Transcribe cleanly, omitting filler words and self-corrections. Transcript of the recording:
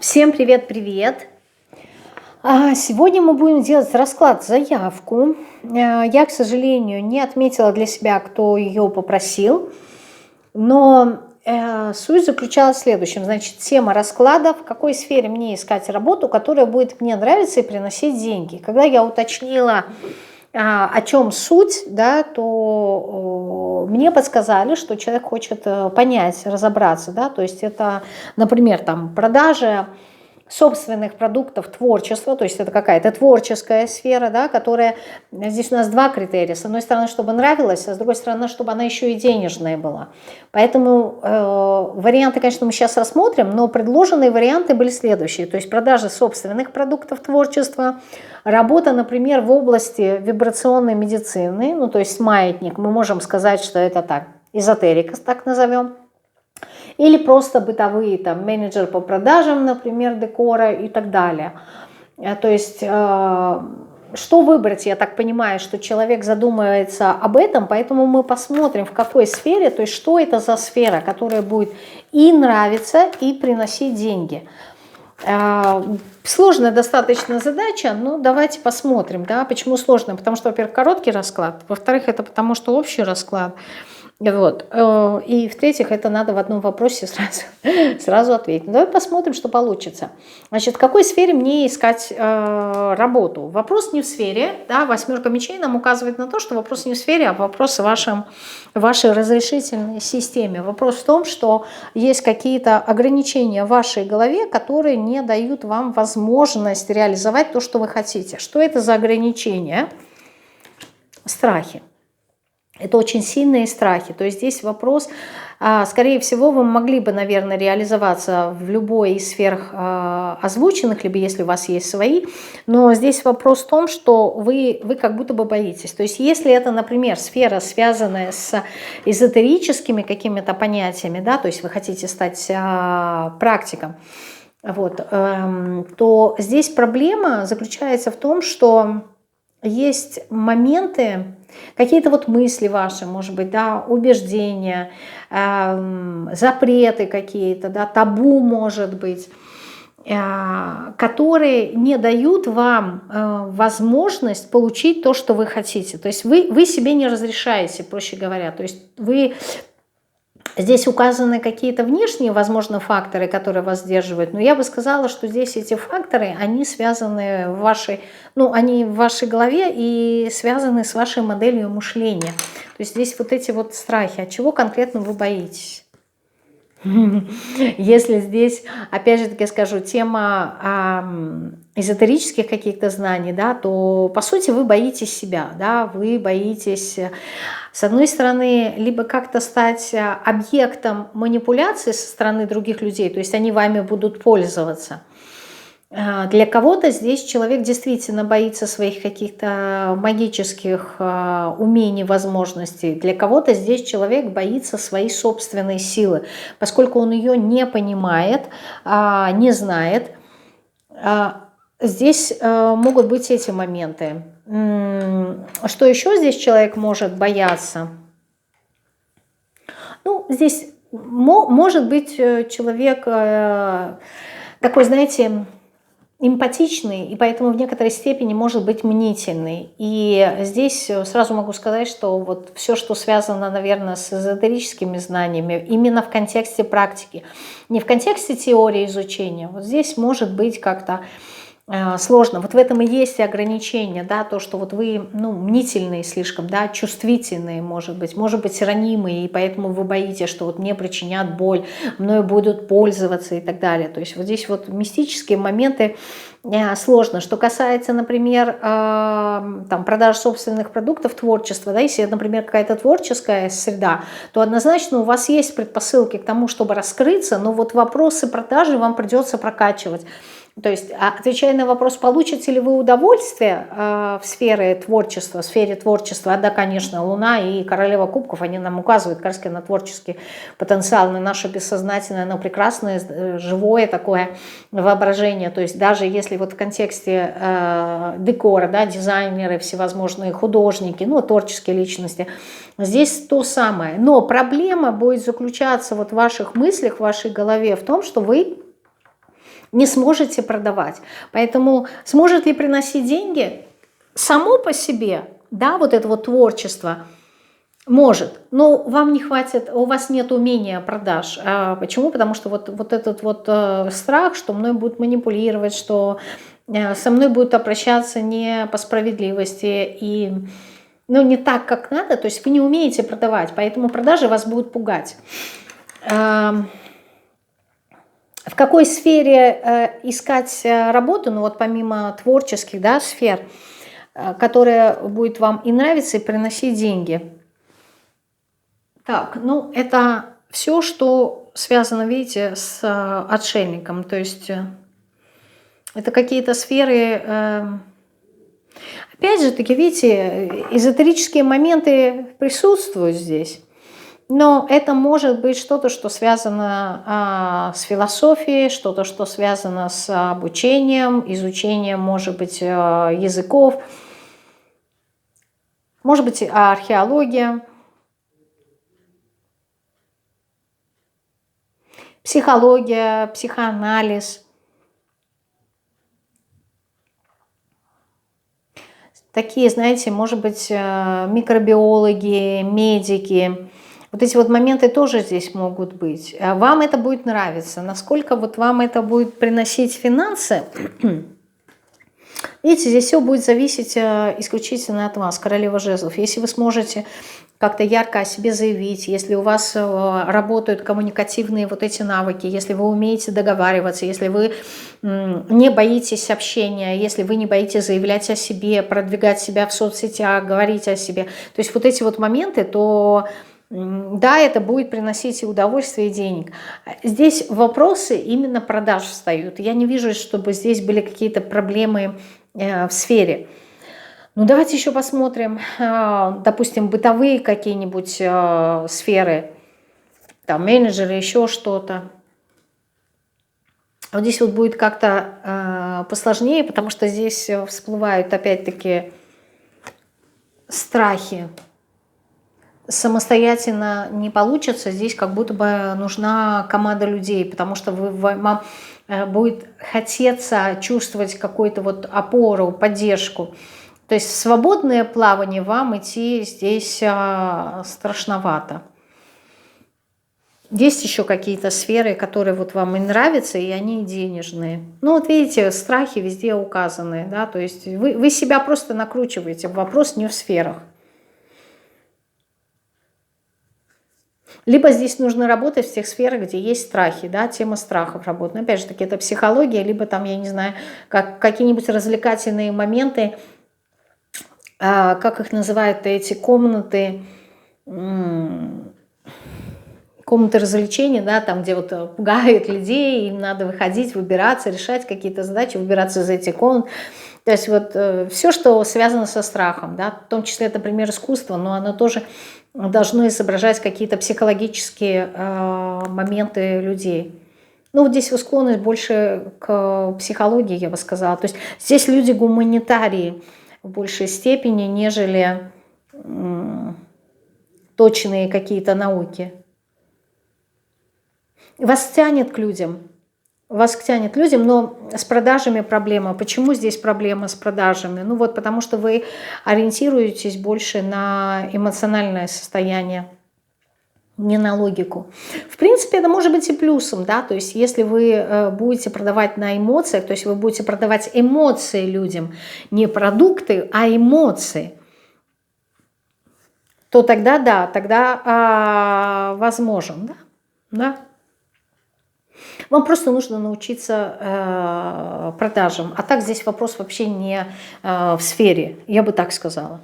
Всем привет-привет! Сегодня мы будем делать расклад заявку. Я, к сожалению, не отметила для себя, кто ее попросил, но суть заключалась в следующем. Значит, тема расклада: в какой сфере мне искать работу, которая будет мне нравиться и приносить деньги. Когда я уточнила, о чем суть, да, то мне подсказали, что человек хочет понять, разобраться, да, то есть это, например, там продажа собственных продуктов, творчества, то есть это какая-то творческая сфера, да, которая, здесь у нас два критерия: с одной стороны, чтобы нравилось, а с другой стороны, чтобы она еще и денежная была. Поэтому варианты, конечно, мы сейчас рассмотрим, но предложенные варианты были следующие: то есть продажа собственных продуктов творчества, работа, например, в области вибрационной медицины, ну то есть маятник, мы можем сказать, что это так, эзотерика, так назовем, или просто бытовые, там, менеджер по продажам, например, декора и так далее. То есть, что выбрать, я так понимаю, что человек задумывается об этом, поэтому мы посмотрим, в какой сфере, то есть, что это за сфера, которая будет и нравиться, и приносить деньги. Сложная достаточно задача, но давайте посмотрим, да, почему сложная. Потому что, во-первых, короткий расклад, во-вторых, это потому что общий расклад. Вот. И в-третьих, это надо в одном вопросе сразу ответить. Давай посмотрим, что получится. Значит, в какой сфере мне искать работу? Вопрос не в сфере. Да, восьмерка мечей нам указывает на то, что вопрос не в сфере, а вопрос в вашей разрешительной системе. Вопрос в том, что есть какие-то ограничения в вашей голове, которые не дают вам возможность реализовать то, что вы хотите. Что это за ограничения? Страхи. Это очень сильные страхи. То есть здесь вопрос, скорее всего, вы могли бы, наверное, реализоваться в любой из сфер озвученных, либо если у вас есть свои, но здесь вопрос в том, что вы как будто бы боитесь. То есть если это, например, сфера, связанная с эзотерическими какими-то понятиями, да, то есть вы хотите стать практиком, вот, то здесь проблема заключается в том, что есть моменты, какие-то вот мысли ваши, может быть, да, убеждения, запреты какие-то, да, табу, может быть, которые не дают вам возможность получить то, что вы хотите. То есть вы себе не разрешаете, проще говоря. То есть здесь указаны какие-то внешние, возможно, факторы, которые вас сдерживают, но я бы сказала, что здесь эти факторы, они связаны они в вашей голове и связаны с вашей моделью мышления. То есть здесь вот эти вот страхи, от чего конкретно вы боитесь? Если здесь, опять же таки скажу, тема эзотерических каких-то знаний, да, то по сути вы боитесь себя, да, вы боитесь, с одной стороны, либо как-то стать объектом манипуляции со стороны других людей, то есть они вами будут пользоваться. Для кого-то здесь человек действительно боится своих каких-то магических умений, возможностей. Для кого-то здесь человек боится своей собственной силы, поскольку он ее не понимает, не знает. Здесь могут быть эти моменты. Что еще здесь человек может бояться? Ну, здесь может быть человек такой, знаете, эмпатичный, и поэтому в некоторой степени может быть мнительный. И здесь сразу могу сказать, что вот все, что связано, наверное, с эзотерическими знаниями, именно в контексте практики, не в контексте теории изучения, вот здесь может быть как-то сложно. Вот в этом и есть и ограничения, да, то, что вот вы, мнительные слишком, да, чувствительные, может быть ранимые, и поэтому вы боитесь, что вот мне причинят боль, мною будут пользоваться и так далее. То есть вот здесь вот мистические моменты сложно. Что касается, например, там, продаж собственных продуктов, творчества, да, если, например, какая-то творческая среда, то однозначно у вас есть предпосылки к тому, чтобы раскрыться, но вот вопросы продажи вам придется прокачивать. То есть, отвечая на вопрос, получите ли вы удовольствие в сфере творчества, да, конечно, Луна и Королева Кубков, они нам указывают как раз на творческий потенциал, на наше бессознательное, но прекрасное, живое такое воображение. То есть, даже если вот в контексте декора, да, дизайнеры, всевозможные художники, творческие личности, здесь то самое. Но проблема будет заключаться вот в ваших мыслях, в вашей голове в том, что вы не сможете продавать. Поэтому сможет ли приносить деньги? Само по себе, да, вот это вот творчество может, но вам не хватит, у вас нет умения продаж. Почему? Потому что вот этот вот страх, что мной будут манипулировать, что со мной будут обращаться не по справедливости и ну, не так, как надо, то есть вы не умеете продавать, поэтому продажи вас будут пугать. В какой сфере искать работу, ну вот помимо творческих, да, сфер, которая будет вам и нравиться, и приносить деньги? Так, ну это все, что связано, видите, с отшельником, то есть это какие-то сферы, опять же таки, видите, эзотерические моменты присутствуют здесь. Но это может быть что-то, что связано с философией, что-то, что связано с обучением, изучением, может быть, языков, может быть, археология, психология, психоанализ. Такие, знаете, может быть, микробиологи, медики. Вот эти вот моменты тоже здесь могут быть. Вам это будет нравиться. Насколько вот вам это будет приносить финансы, видите, здесь все будет зависеть исключительно от вас, королева жезлов. Если вы сможете как-то ярко о себе заявить, если у вас работают коммуникативные вот эти навыки, если вы умеете договариваться, если вы не боитесь общения, если вы не боитесь заявлять о себе, продвигать себя в соцсетях, говорить о себе, то есть вот эти вот моменты, то да, это будет приносить и удовольствие, и денег. Здесь вопросы именно продаж встают. Я не вижу, чтобы здесь были какие-то проблемы в сфере. Ну, давайте еще посмотрим, допустим, бытовые какие-нибудь сферы, там, менеджеры, еще что-то. Вот здесь вот будет как-то посложнее, потому что здесь всплывают опять-таки страхи. Самостоятельно не получится, здесь как будто бы нужна команда людей, потому что вам будет хотеться чувствовать какую-то вот опору, поддержку. То есть в свободное плавание вам идти здесь страшновато. Есть еще какие-то сферы, которые вот вам и нравятся, и они денежные. Ну вот видите, страхи везде указаны, да, то есть вы себя просто накручиваете, вопрос не в сферах. Либо здесь нужно работать в тех сферах, где есть страхи, да, тема страхов работать. Но опять же таки это психология, либо там, я не знаю, какие-нибудь развлекательные моменты, как их называют эти комнаты, комнаты развлечений, да, там, где вот пугают людей, им надо выходить, выбираться, решать какие-то задачи, выбираться из этих комнат. То есть вот все, что связано со страхом, да, в том числе, это, например, искусство, но оно тоже должно изображать какие-то психологические моменты людей. Ну, вот здесь вот склонность больше к психологии, я бы сказала. То есть здесь люди гуманитарии в большей степени, нежели точные какие-то науки. Вас тянет к людям. Вас тянет к людям, но с продажами проблема. Почему здесь проблема с продажами? Ну вот потому что вы ориентируетесь больше на эмоциональное состояние, не на логику. В принципе, это может быть и плюсом, да, то есть если вы будете продавать на эмоциях, то есть вы будете продавать эмоции людям, не продукты, а эмоции, то тогда да, тогда возможен, да. Вам просто нужно научиться продажам. А так здесь вопрос вообще не в сфере, я бы так сказала.